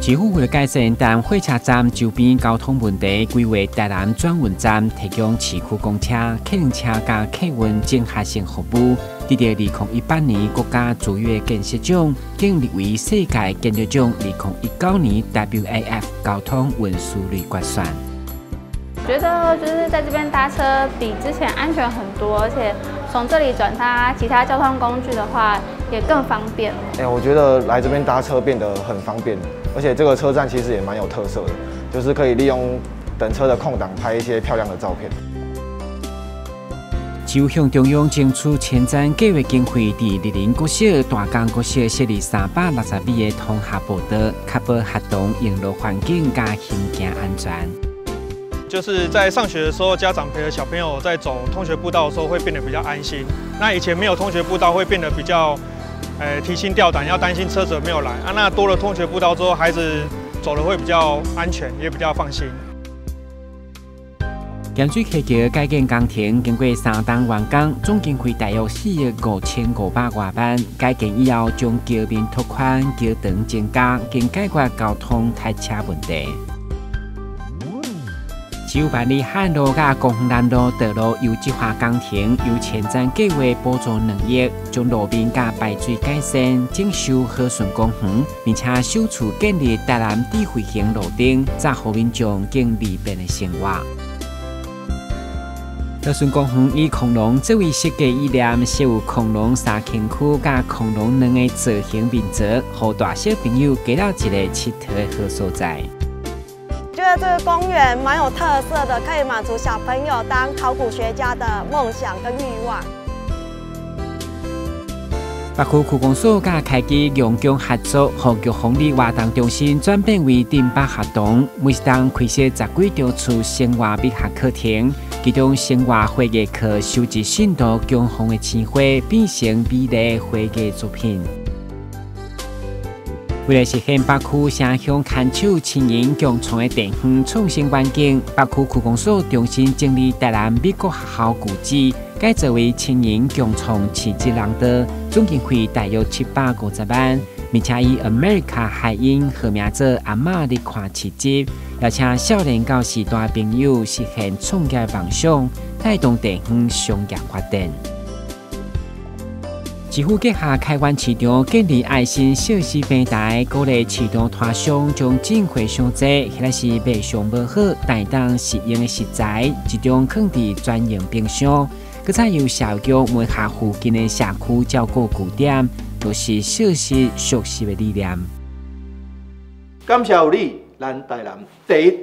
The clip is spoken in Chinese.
市府为了改善台南火车站周边交通问题，规划台南转运站提供市区公车、客运车加客运整合性服务。伫2018年国家卓越建设奖，竟列为世界建设奖2019年 WAF 交通运输率决选。觉得就是在这边搭车比之前安全很多，而且从这里转搭其他交通工具的话也更方便。我觉得来这边搭车变得很方便，而且这个车站其实也蛮有特色的，就是可以利用等车的空档拍一些漂亮的照片。就向中央争取前瞻计划经费，伫立林国小、大江国小设立360米的通下步道，确保学童用路环境加行行安全。就是在上学的时候，家长陪着小朋友在走通学步道的时候，会变得比较安心。那以前没有通学步道，会变得比较，提心吊胆，要担心车子没有来啊。那多了通学步道之后，孩子走的会比较安全，也比较放心。咸水溪桥改建工程经过3档完工，总经费大约4亿5500多万。改建以后，将桥面拓宽、桥长增加，并解决交通塞车问题。市府办理海岸路甲公园南路道路优质化工程，由前瞻计划补助2亿，将路面甲排水改善，整修和顺公园，并且首次建立台南智慧型路灯，造福民众更利便的生活。和顺公园以恐龙作为设计意念，设有恐龙3坑区甲恐龙2个造型面座，让大小朋友加到一个佚佗的好所在。觉得这个公园蛮有特色的，可以满足小朋友当考古学家的梦想跟欲望。北区区公所甲开基两江合作，让玉峰里活动中心转变为丁北学堂，每档开设10几条处生活美学课程，其中生活绘艺课收集深度强红的青花，变成美丽绘艺作品。为了实现北区城乡牵手亲人共创的地方创新环境，北区区公所重新整理台南美国学校旧址，改造为亲人共创市集廊道，总经费大约750万，并且以 America 海鹰和名做阿嬷嚟看市集，邀请少年到时代朋友实现创业梦想，带动地方商业发展。市府结合开源市场，建立爱心小市平台，鼓励市场摊商将进货上济，或者是卖相无好但当实用的食材，集中放伫专用冰箱。佮再由社局门下附近的社区照顾据点，都是小市熟悉的理念。感谢有你，咱台南第一。